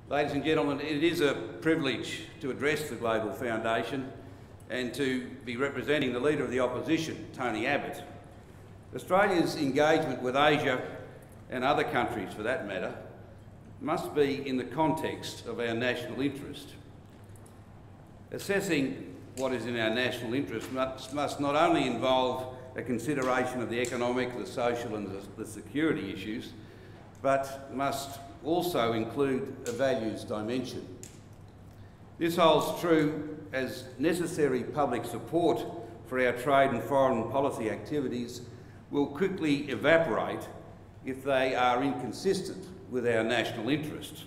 Ladies and gentlemen, it is a privilege to address the Global Foundation and to be representing the Leader of the Opposition, Tony Abbott. Australia's engagement with Asia, and other countries for that matter, must be in the context of our national interest. Assessing what is in our national interest must not only involve a consideration of the economic, the social and the security issues, but must also include a values dimension. This holds true as necessary public support for our trade and foreign policy activities will quickly evaporate if they are inconsistent with our national interest.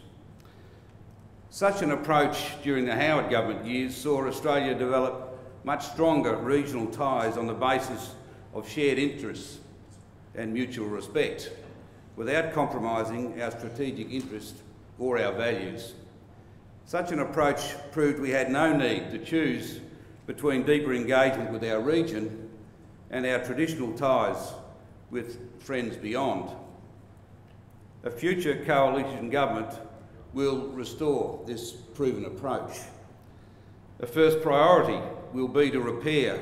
Such an approach during the Howard government years saw Australia develop much stronger regional ties on the basis of shared interests and mutual respect, without compromising our strategic interest or our values. Such an approach proved we had no need to choose between deeper engagement with our region and our traditional ties with friends beyond. A future coalition government will restore this proven approach. A first priority will be to repair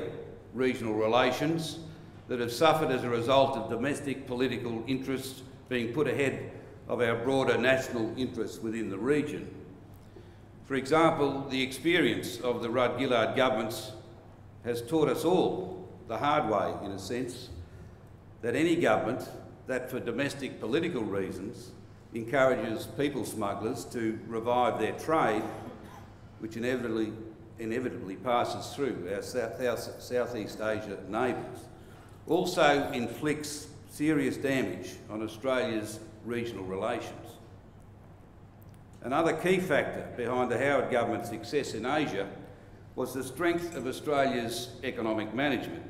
regional relations that have suffered as a result of domestic political interests being put ahead of our broader national interests within the region. For example, the experience of the Rudd-Gillard governments has taught us all, the hard way in a sense, that any government that for domestic political reasons encourages people smugglers to revive their trade, which inevitably passes through our Southeast Asia neighbours, also inflicts serious damage on Australia's regional relations. Another key factor behind the Howard government's success in Asia was the strength of Australia's economic management.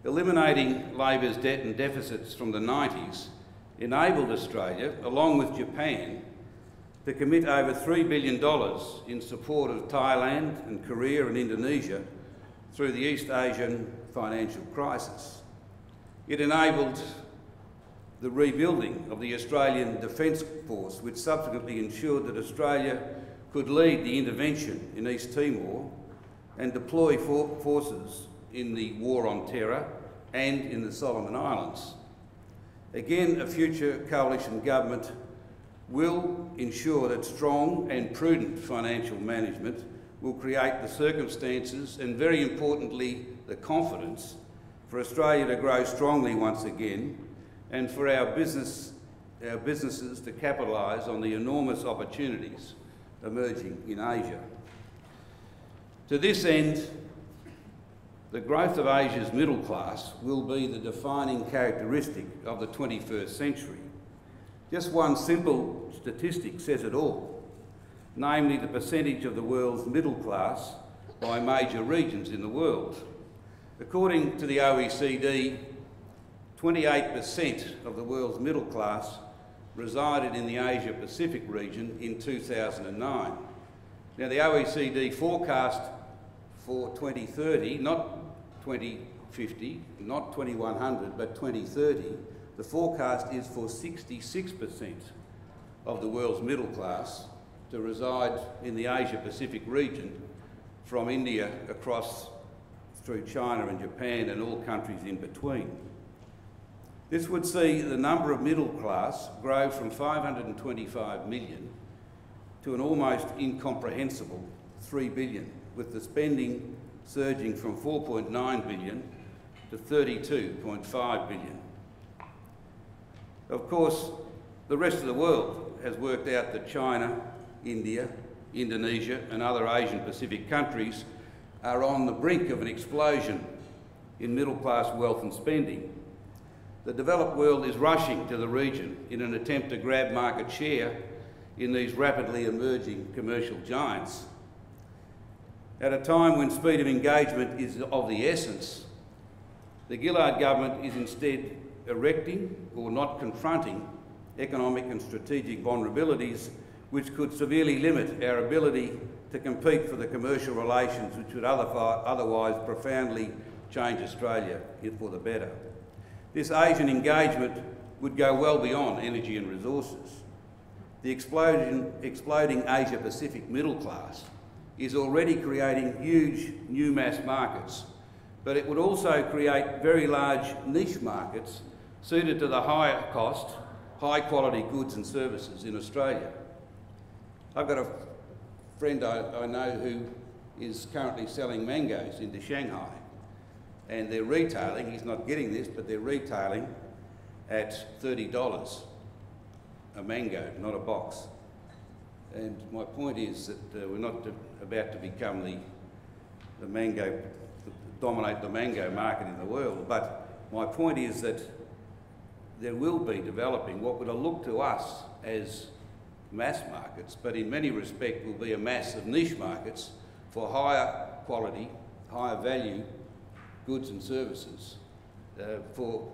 Eliminating Labor's debt and deficits from the 90s enabled Australia, along with Japan, to commit over $3 billion in support of Thailand and Korea and Indonesia through the East Asian financial crisis. It enabled the rebuilding of the Australian Defence Force, which subsequently ensured that Australia could lead the intervention in East Timor and deploy forces in the War on Terror and in the Solomon Islands. Again, a future coalition government will ensure that strong and prudent financial management will create the circumstances and, very importantly, the confidence for Australia to grow strongly once again and for our businesses to capitalise on the enormous opportunities emerging in Asia. To this end, the growth of Asia's middle class will be the defining characteristic of the 21st century. Just one simple statistic says it all, namely the percentage of the world's middle class by major regions in the world. According to the OECD, 28% of the world's middle class resided in the Asia-Pacific region in 2009. Now, the OECD forecast for 2030, not 2050, not 2100, but 2030, the forecast is for 66% of the world's middle class to reside in the Asia-Pacific region, from India across through China and Japan and all countries in between. This would see the number of middle class grow from 525 million to an almost incomprehensible 3 billion, with the spending surging from 4.9 billion to 32.5 billion. Of course, the rest of the world has worked out that China, India, Indonesia and other Asian Pacific countries are on the brink of an explosion in middle-class wealth and spending. The developed world is rushing to the region in an attempt to grab market share in these rapidly emerging commercial giants. At a time when speed of engagement is of the essence, the Gillard government is instead erecting or not confronting economic and strategic vulnerabilities which could severely limit our ability to compete for the commercial relations which would otherwise profoundly change Australia for the better. This Asian engagement would go well beyond energy and resources. The exploding Asia-Pacific middle class is already creating huge new mass markets, but it would also create very large niche markets suited to the higher cost, high quality goods and services in Australia. I've got a friend I know who is currently selling mangoes into Shanghai, and they're retailing, he's not getting this, but they're retailing at $30 a mango, not a box. And my point is that we're not about to become dominate the mango market in the world, but my point is that there will be developing what would look to us as mass markets, but in many respects will be a mass of niche markets for higher quality, higher value goods and services for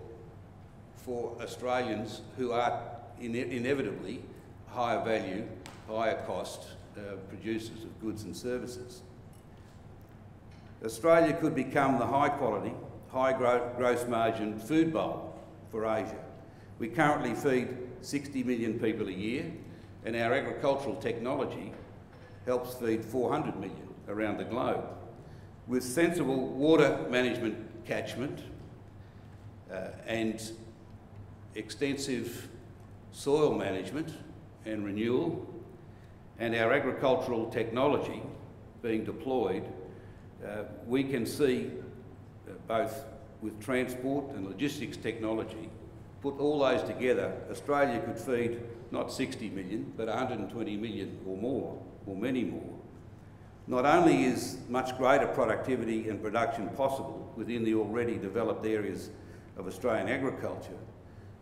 Australians who are inevitably higher value, higher cost producers of goods and services. Australia could become the high quality, high gross margin food bowl for Asia. We currently feed 60 million people a year, and our agricultural technology helps feed 400 million around the globe. With sensible water management catchment and extensive soil management and renewal, and our agricultural technology being deployed, we can see both with transport and logistics technology, put all those together, Australia could feed not 60 million, but 120 million or more, or many more. Not only is much greater productivity and production possible within the already developed areas of Australian agriculture,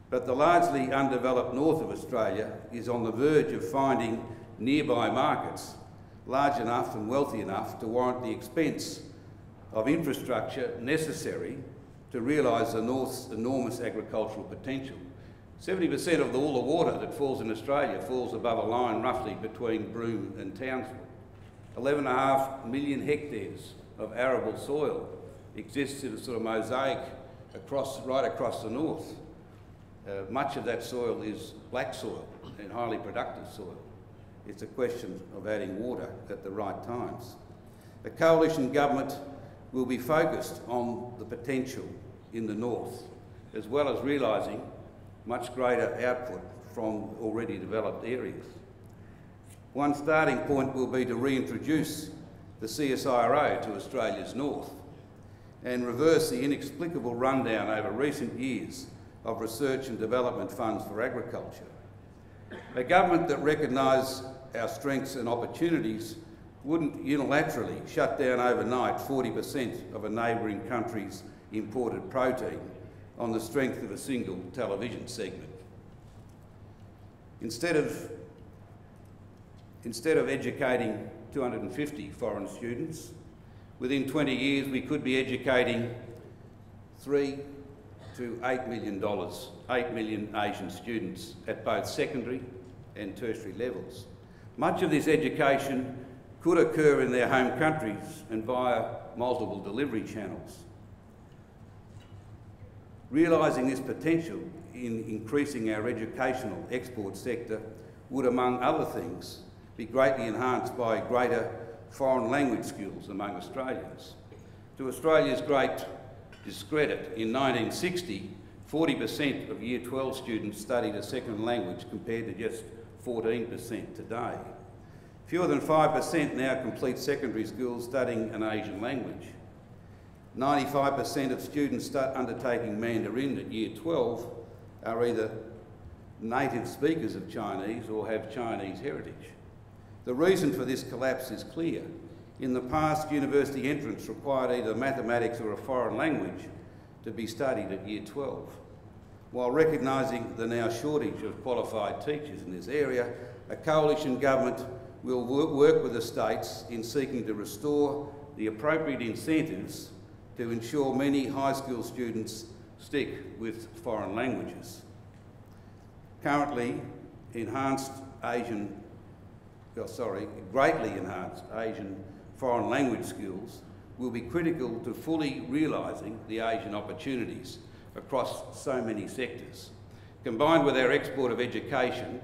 but the largely undeveloped north of Australia is on the verge of finding nearby markets large enough and wealthy enough to warrant the expense of infrastructure necessary to realise the North's enormous agricultural potential. 70% of all the water that falls in Australia falls above a line roughly between Broome and Townsville. 11.5 million hectares of arable soil exists in a sort of mosaic right across the north. Much of that soil is black soil and highly productive soil. It's a question of adding water at the right times. The coalition government will be focused on the potential in the north, as well as realising much greater output from already developed areas. One starting point will be to reintroduce the CSIRO to Australia's north and reverse the inexplicable rundown over recent years of research and development funds for agriculture. A government that recognised our strengths and opportunities wouldn't unilaterally shut down overnight 40% of a neighbouring country's imported protein on the strength of a single television segment. Instead of educating 250 foreign students, within 20 years we could be educating $3 to $8 million Asian students at both secondary and tertiary levels. Much of this education could occur in their home countries and via multiple delivery channels. Realising this potential in increasing our educational export sector would, among other things, be greatly enhanced by greater foreign language skills among Australians. To Australia's great discredit, in 1960, 40% of Year 12 students studied a second language compared to just 14% today. Fewer than 5% now complete secondary schools studying an Asian language. 95% of students undertaking Mandarin at Year 12 are either native speakers of Chinese or have Chinese heritage. The reason for this collapse is clear. In the past, university entrance required either mathematics or a foreign language to be studied at Year 12. While recognising the now shortage of qualified teachers in this area, a coalition government will work with the states in seeking to restore the appropriate incentives to ensure many high school students stick with foreign languages. Currently, greatly enhanced Asian foreign language skills will be critical to fully realising the Asian opportunities across so many sectors. Combined with our export of education,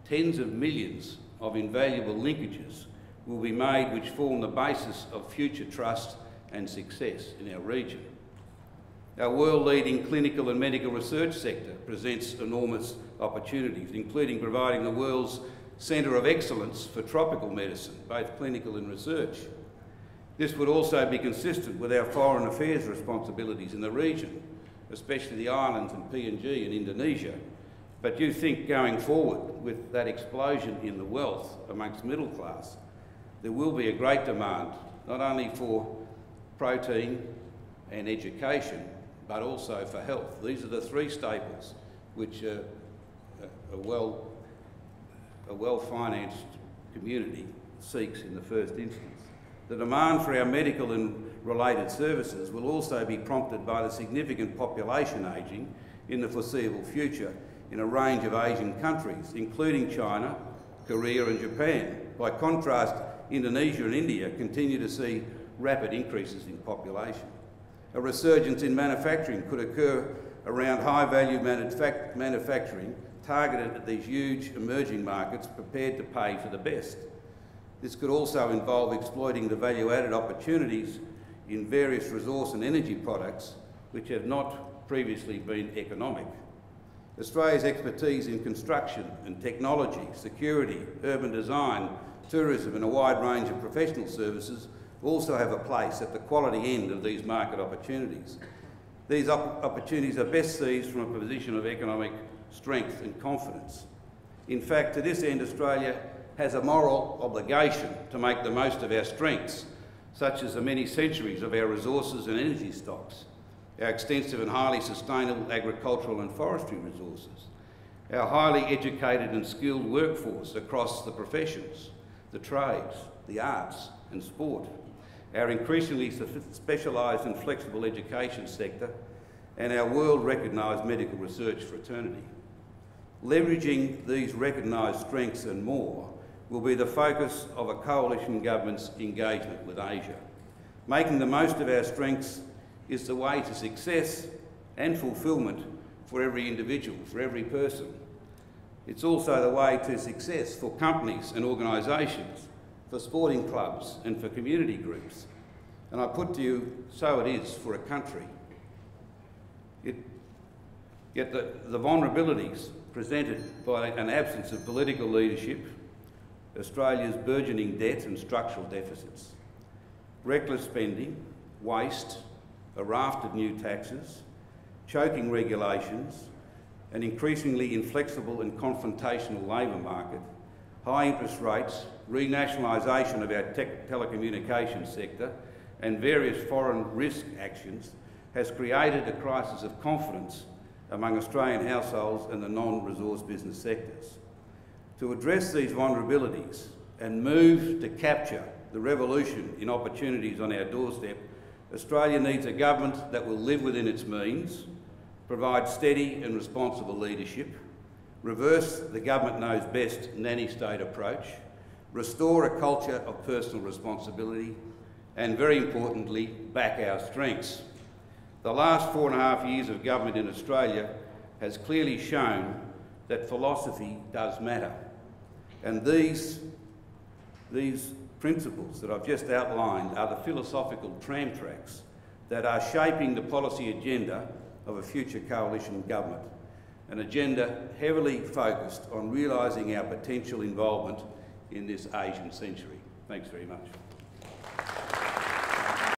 tens of millions of invaluable linkages will be made which form the basis of future trust and success in our region. Our world-leading clinical and medical research sector presents enormous opportunities, including providing the world's centre of excellence for tropical medicine, both clinical and research. This would also be consistent with our foreign affairs responsibilities in the region, especially the islands and PNG and Indonesia. But you think going forward with that explosion in the wealth amongst middle class, there will be a great demand not only for protein and education, but also for health. These are the three staples which a well-financed community seeks in the first instance. The demand for our medical and related services will also be prompted by the significant population ageing in the foreseeable future in a range of Asian countries, including China, Korea and Japan. By contrast, Indonesia and India continue to see rapid increases in population. A resurgence in manufacturing could occur around high-value manufacturing targeted at these huge emerging markets prepared to pay for the best. This could also involve exploiting the value-added opportunities in various resource and energy products which have not previously been economic. Australia's expertise in construction and technology, security, urban design, tourism and a wide range of professional services also have a place at the quality end of these market opportunities. These opportunities are best seized from a position of economic strength and confidence. In fact, to this end, Australia has a moral obligation to make the most of our strengths, such as the many centuries of our resources and energy stocks, our extensive and highly sustainable agricultural and forestry resources, our highly educated and skilled workforce across the professions, the trades, the arts and sport, our increasingly specialised and flexible education sector, and our world-recognised medical research fraternity. Leveraging these recognised strengths and more will be the focus of a coalition government's engagement with Asia. Making the most of our strengths is the way to success and fulfilment for every individual, for every person. It's also the way to success for companies and organisations, for sporting clubs and for community groups. And I put to you, so it is for a country. Yet the vulnerabilities presented by an absence of political leadership, Australia's burgeoning debt and structural deficits, reckless spending, waste, a raft of new taxes, choking regulations, an increasingly inflexible and confrontational labour market, high interest rates, renationalisation of our telecommunications sector and various foreign risk actions has created a crisis of confidence among Australian households and the non-resource business sectors. To address these vulnerabilities and move to capture the revolution in opportunities on our doorstep, Australia needs a government that will live within its means, provide steady and responsible leadership, reverse the government knows best nanny state approach, restore a culture of personal responsibility, and very importantly, back our strengths. The last 4.5 years of government in Australia has clearly shown that philosophy does matter. And these principles that I've just outlined are the philosophical tram tracks that are shaping the policy agenda of a future coalition government, an agenda heavily focused on realising our potential involvement in this Asian century. Thanks very much.